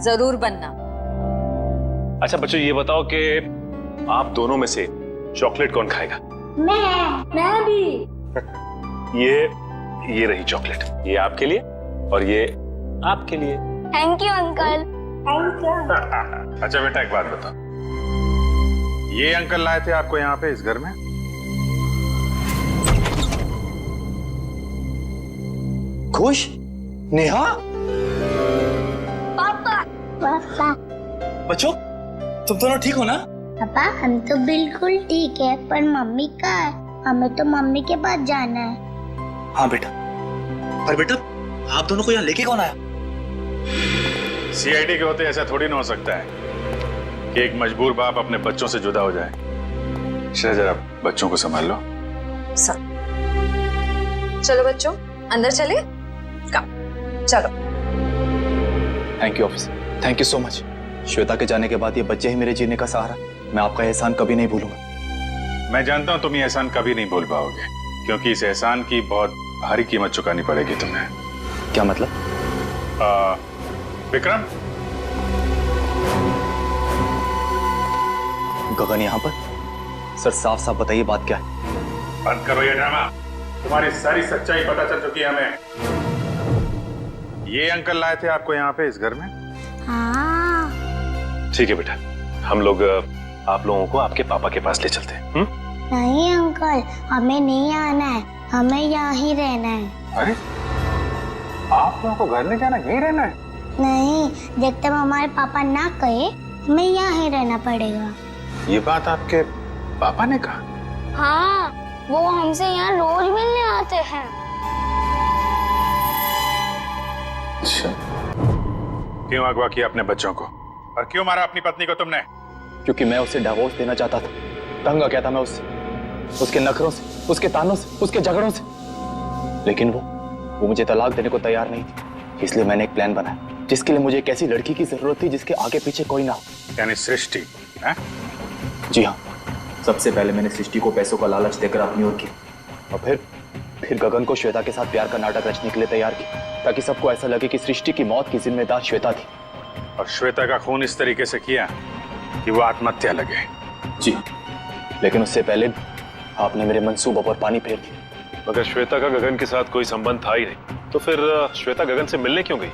जरूर बनना। अच्छा बच्चों, ये बताओ कि आप दोनों में से चॉकलेट कौन खाएगा? मैं भी। ये रही चॉकलेट, ये आपके लिए और ये आपके लिए। Thank you uncle. Thank you. अच्छा बेटा, एक बात बताओ, ये अंकल लाए थे आपको यहाँ पे इस घर में? खुश? नेहा? पापा। बच्चों, तुम दोनों ठीक हो ना? पापा हम तो बिल्कुल ठीक है, पर मम्मी कहाँ है? हमें तो मम्मी के पास जाना है। हाँ बेटा, पर बेटा आप दोनों को यहाँ लेके कौन आया? सीआईडी के होते ऐसा थोड़ी ना हो सकता है कि एक मजबूर बाप अपने बच्चों से जुदा हो जाए। जरा बच्चों को संभाल लो। चलो बच्चों, अंदर चले। चलो। Thank you officer, thank you so much. Shweta के जाने के बाद ये बच्चे ही मेरे जीने का सहारा। मैं आपका एहसान कभी नहीं भूलूंगा। मैं जानता हूं तुम ये एहसान कभी नहीं भूल पाओगे, क्योंकि इस एहसान की बहुत भारी कीमत चुकानी पड़ेगी तुम्हें। क्या मतलब? विक्रम, गगन यहाँ पर? सर साफ साफ बताइए बात क्या है? बंद करो ये ड्रामा। तुम्हारी सारी सच्चाई पता चल चुकी है हमें। ये अंकल लाए थे आपको यहाँ पे इस घर में? हाँ। ठीक है बेटा, हम लोग आप लोगों को आपके पापा के पास ले चलते हैं। नहीं अंकल, हमें नहीं आना है, हमें यहाँ ही रहना है। अरे आप लोगों को घर नहीं जाना, यहीं रहना है? नहीं, जब तक हमारे पापा ना कहे हमें यहाँ ही रहना पड़ेगा। ये बात आपके पापा ने कहा? हाँ, वो हमसे यहाँ रोज मिलने आते हैं। अच्छा, क्यों अगवा किया अपने बच्चों को और क्यों मारा अपनी पत्नी को तुमने? क्योंकि मैं उसे डिवोर्स देना चाहता था। तंग आ गया था मैं उससे, उसके नखरों से, उसके तानों से, उसके झगड़ों से। लेकिन वो मुझे तलाक देने को तैयार नहीं थी। इसलिए मैंने एक प्लान बनाया जिसके लिए मुझे एक ऐसी लड़की की जरूरत थी जिसके आगे पीछे कोई ना हो। यानी सृष्टि? जी हाँ, सबसे पहले मैंने सृष्टि को पैसों का लालच देकर अपनी ओर किया और फिर गगन को श्वेता के साथ प्यार का नाटक रचने के लिए तैयार किया, ताकि सबको ऐसा लगे कि सृष्टि की मौत की जिम्मेदार श्वेता थी। और श्वेता का खून इस तरीके से किया कि वो आत्महत्या लगे? जी, लेकिन उससे पहले आपने मेरे मंसूबों पर पानी फेर दिया। अगर श्वेता का गगन के साथ कोई संबंध था ही नहीं, तो फिर श्वेता गगन से मिलने क्यों गई?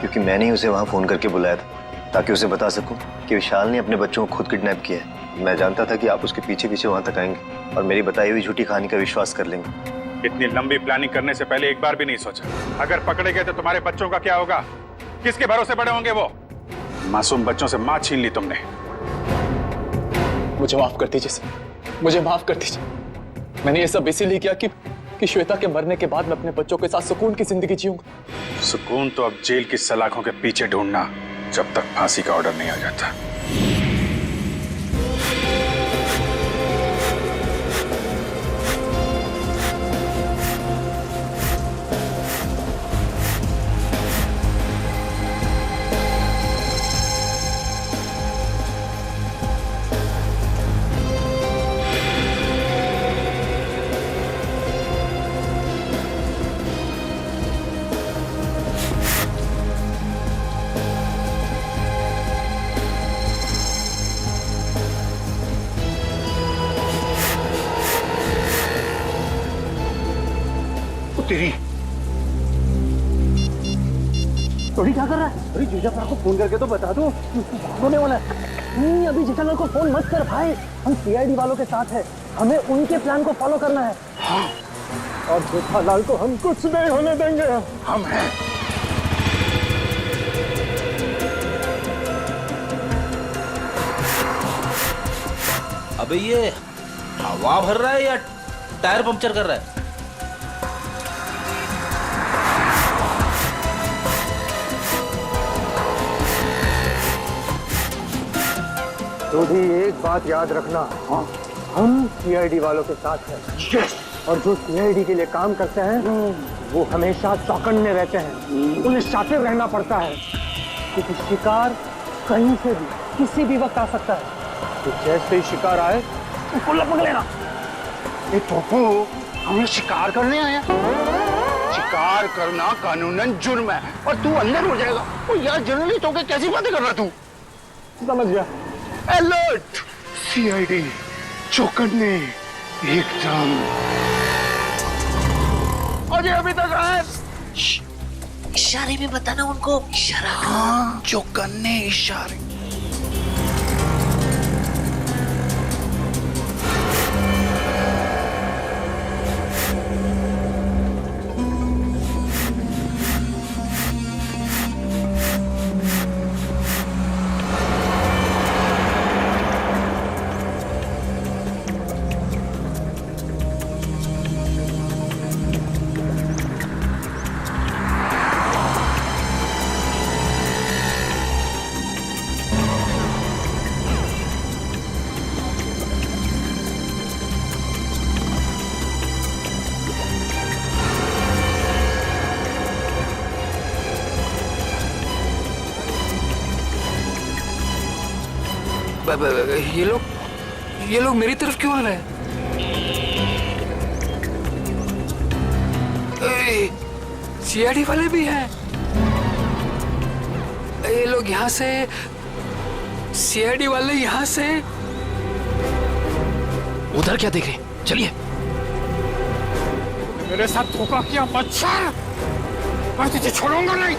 क्योंकि मैंने ही उसे वहां फोन करके बुलाया था, ताकि उसे बता सकूं कि विशाल ने अपने बच्चों को खुद किडनैप किया है। मैं जानता था कि आप उसके पीछे पीछे वहां तक आएंगे और मेरी बताई हुई झूठी कहानी का विश्वास कर लेंगे। इतनी लंबी प्लानिंग करने से पहले एक बार भी नहीं सोचा, अगर पकड़े गए तो तुम्हारे बच्चों का क्या होगा? किसके भरोसे बड़े होंगे वो? मासूम बच्चों से मां छीन ली तुमने। मुझे माफ कर दीजिए सर, मुझे माफ कर दीजिए। मैंने ये सब इसीलिए किया कि श्वेता के मरने के बाद मैं अपने बच्चों के साथ सुकून की जिंदगी जीऊंगा। सुकून तो अब जेल की सलाखों के पीछे ढूंढना, जब तक फांसी का ऑर्डर नहीं आ जाता। टोनी क्या कर रहा है? अरे जीजालाल को फोन करके तो बता दो, होने वाला है। नहीं, अभी जीजालाल को फोन मत कर भाई, हम सीआईडी वालों के साथ हैं, हमें उनके प्लान को फॉलो करना है। हाँ। और जीजालाल को हम कुछ नहीं होने देंगे। हम हैं। अबे ये हवा भर रहा है या टायर पंक्चर कर रहा है? तो भी एक बात याद रखना, हम सीआईडी वालों के साथ हैं। और जो सीआईडी के लिए काम करते हैं वो हमेशा चौकन्ने रहते हैं, उन्हें शातिर रहना पड़ता है, क्योंकि शिकार कहीं से भी किसी भी वक्त आ सकता है। तो जैसे ही शिकार आए उसको लपक लेना। ए पप्पू, हमें शिकार करने आया। शिकार करना कानूनन जुर्म है और तू अंदर हो जाएगा। ओ यार जर्नलिस्ट होके कैसी बातें कर रहा तू? समझ गया। अलर्ट, सीआईडी चौकन्ने एकदम। अजय अभी तक आए। इशारे में बताना उनको। इशारा। हाँ, चौकन्ने इशारे। ये लोग मेरी तरफ क्यों आ रहे हैं? सीआईडी वाले भी हैं। ये लोग यहाँ से, सीआईडी वाले यहाँ से। उधर क्या देख रहे हैं? चलिए। मेरे साथ धोखा किया बच्चा, मैं तुझे छोड़ूंगा नहीं।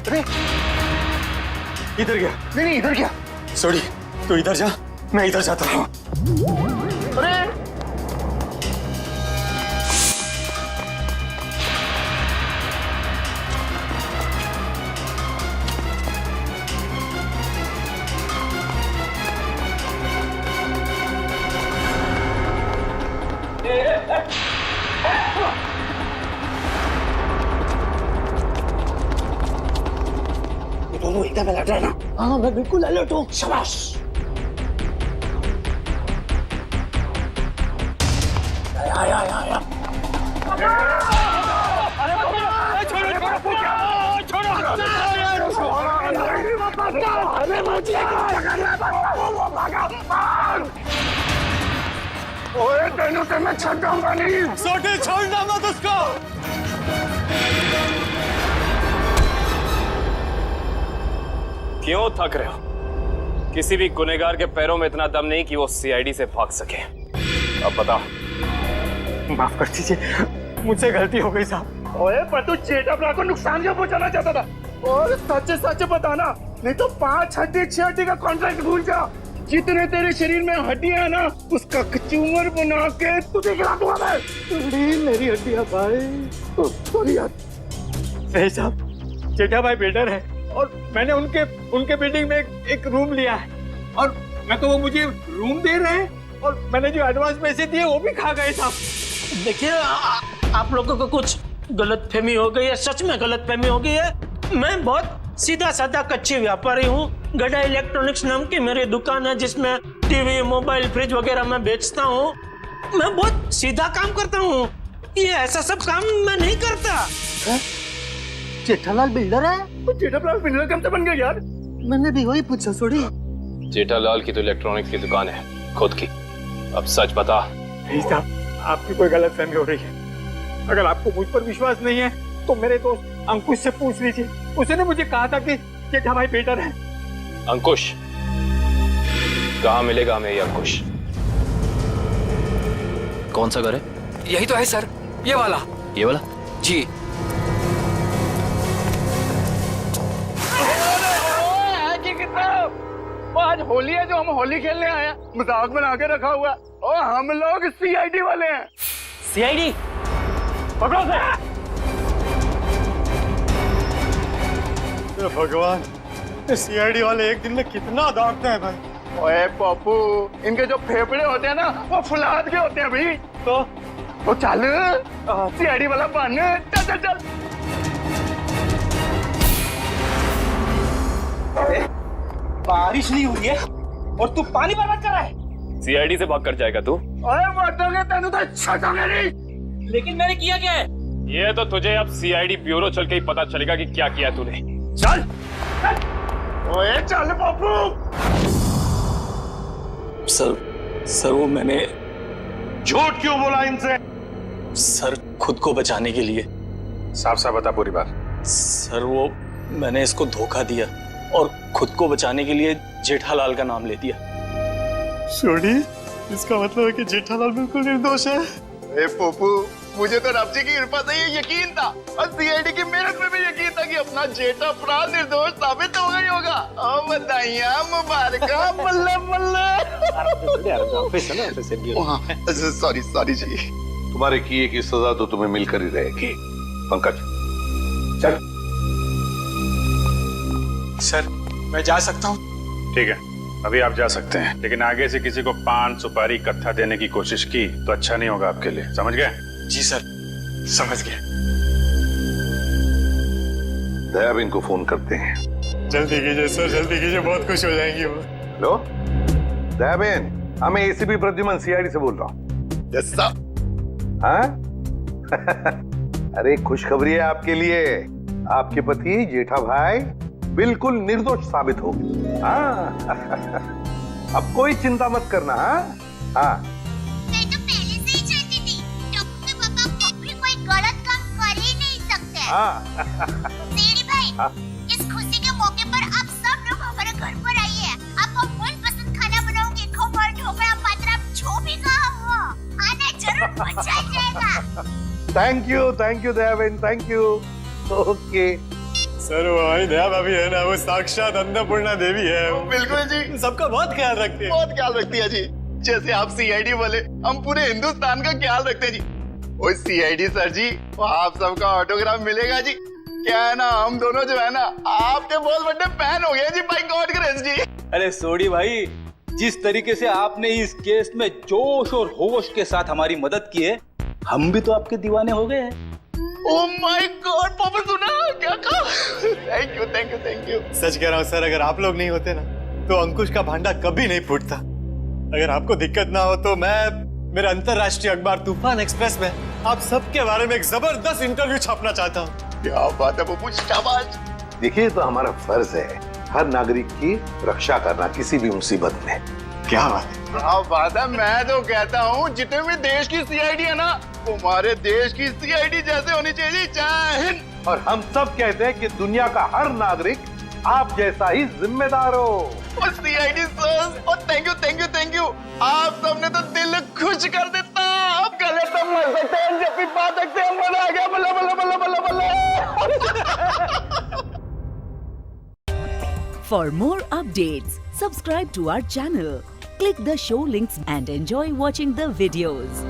अरे इधर गया। नहीं इधर क्या? सॉरी, तू इधर जा, मैं इधर जाता हूँ। अरे दोनों एकदम अलर्ट रहना। हाँ मैं बिल्कुल अलर्ट हूँ। शाबाश। आया। ओए तेनों से मैं छोड़ूंगा नहीं। सोटे छोड़ना मत उसको। क्यों थक रहे हो? किसी भी गुनहगार के पैरों में इतना दम नहीं कि वो सीआईडी से भाग सके। अब बताओ। माफ कर दीजिए, मुझसे गलती हो गई साहब। ओए पर तू जेठाब्रा को नुकसान क्यों पहुंचाना चाहता था? और सच सच बताना, नहीं तो 5 हड्डी 6 हड्डी का कॉन्ट्रैक्ट भूल जा। जितने तेरे शरीर में हड्डियां ना, उसका कचूमर बना के तुझे खिला दूंगा मैं। मेरी हड्डियां भाई। सॉरी यार। सही साहब, जेठा भाई बिल्डर है और मैंने उनके बिल्डिंग में एक रूम लिया है और मैं तो वो मुझे रूम दे रहे हैं और मैंने जो एडवांस पैसे दिए वो भी खा गए साहब। देखिए आप लोगों को कुछ गलतफहमी हो गई है, सच में गलतफहमी हो गई है। मैं बहुत सीधा साधा कच्ची व्यापारी हूँ। गड़ा इलेक्ट्रॉनिक्स नाम की मेरी दुकान है जिसमें टीवी, मोबाइल, फ्रिज वगैरह मैं बेचता हूँ। मैं बहुत सीधा काम करता हूँ, ये ऐसा सब काम मैं नहीं करता। जेठालाल बिल्डर है? तो जेठालाल बिल्डर कब से बन गया यार? मैंने भी वही पूछा। सॉरी। जेठालाल की तो इलेक्ट्रॉनिक्स की दुकान है खुद की। अब सच बता। नहीं साहब, आपकी कोई गलतफहमी हो रही है। अगर आपको मुझ पर विश्वास नहीं है तो मेरे दोस्त अंकुश से पूछ लीजिए। उसने मुझे कहा था कि जेठा भाई बेटर है। अंकुश? कहाँ मिलेगा हमें ये अंकुश? कौन सा घर है? यही तो है सर, ये वाला। ये वाला? जी। आज होली है जो हम होली खेलने आए हैं। मजाक बना के रखा हुआ है। और हम लोग सीआईडी वाले हैं। सीआईडी? पकड़ो से। भगवान, सीआईडी वाले एक दिन में कितना दागते हैं भाई। ओए पप्पू, इनके जो फेफड़े होते हैं ना वो फुलाद के होते हैं भाई। तो चल सीआईडी वाला बन। चल चल चल। बारिश नहीं हुई है और तू पानी बर्बाद कर रहा है। सीआईडी से भाग कर जाएगा तू? ओए मरदोगे तेनू तो छटांगे नहीं। लेकिन मैंने किया क्या है? ये तो तुझे अब सीआईडी ब्यूरो चल के ही पता चलेगा कि क्या किया तूने। चल ओए चल बापू। सर वो मैंने झूठ क्यों बोला इनसे? सर खुद को बचाने के लिए। साफ साफ बता पूरी बात। सर वो मैंने इसको धोखा दिया और खुद को बचाने के लिए जेठालाल का नाम ले दिया। छोड़ी, इसका मतलब है कि जेठालाल बिल्कुल निर्दोष है। ए पोपू, मुझे तो रब जी की कृपा से ये यकीन था और सीआईडी की मेहनत में भी यकीन था कि अपना जेठा प्राण निर्दोष साबित होगा ही होगा। ओ बधाइयां मुबारका, बल्ले बल्ले। सॉरी सॉरी जी। तुम्हारे किए की सजा तो तुम्हें मिलकर ही रहेगी। पंकज चल। सर मैं जा सकता हूँ? ठीक है, अभी आप जा सकते हैं, लेकिन आगे से किसी को पान सुपारी कत्था देने की कोशिश की तो अच्छा नहीं होगा आपके लिए, समझ गए? जी सर, समझ गया। दयाबेन को फोन करते हैं। जल्दी कीजिए सर, जल्दी कीजिए, बहुत खुश हो जाएंगी वो। हेलो दयाबेन, मैं एसीपी प्रद्युमन सीआईडी से बोल रहा हूँ। Yes sir. हाँ? अरे खुशखबरी है आपके लिए, आपके पति जेठा भाई बिल्कुल निर्दोष साबित हो गए। हाँ अब कोई चिंता मत करना। हाँ मैं तो पहले से ही जानती थी टप्पू के पापा कभी कोई गलत काम कर ही नहीं सकते। सीआईडी भाई, इस खुशी के मौके पर आप सब लोग हमारे घर पर आइए। आपको मनपसंद खाना बनाऊंगी, खमण, ढोकला, पात्रा, जो भी कहा वो आना जरूर, मजा आ जाएगा। Thank you Dayaben, thank you. Okay sir वो हमारी दया भाभी है ना, वो साक्षात अन्नपूर्णा देवी है। बिल्कुल जी, सबका बहुत ख्याल रखती है। बहुत ख्याल रखती है जी। जैसे आप सीआईडी वाले, हम पूरे हिंदुस्तान का ख्याल रखते हैं जी। ओ सीआईडी सर जी, वो आप सबका ऑटोग्राफ मिलेगा जी। क्या है ना, हम दोनों जो है ना आपके बहुत बड़े फैन हो गए जी, बाय गॉड ग्रेस जी। अरे सोडी भाई, जिस तरीके से आपने इस केस में जोश और होश के साथ हमारी मदद की है, हम भी तो आपके दीवाने हो गए हैं। ओह माय गॉड, पापा सुना क्या कहा? Thank you thank you thank you. सच कह रहा हूँ सर, अगर आप लोग नहीं होते ना तो अंकुश का भांडा कभी नहीं फूटता। अगर आपको दिक्कत ना हो तो मैं मेरे अंतरराष्ट्रीय अखबार तूफान एक्सप्रेस में आप सबके बारे में एक जबरदस्त इंटरव्यू छापना चाहता हूँ। क्या बात है बाबू, शाबाश। देखिए, तो हमारा फर्ज है हर नागरिक की रक्षा करना किसी भी मुसीबत में। क्या बात है, क्या बात है। मैं तो कहता हूँ जितने भी देश की सीआईडी है ना, हमारे देश की सीआईडी जैसे होनी चाहिए। जय हिंद। और हम सब कहते हैं कि दुनिया का हर नागरिक आप जैसा ही जिम्मेदार हो। और सीआईडी सर, और thank you thank you thank you. आप सबने तो दिल खुश कर देता। आप गले तो मर सकते हैं, जब भी पा सकते हैं, मजा आ गया। बल्ला बल्ला बल्ला बल्ला बल्ला। For more updates, subscribe to our channel, click the show links and enjoy watching the videos.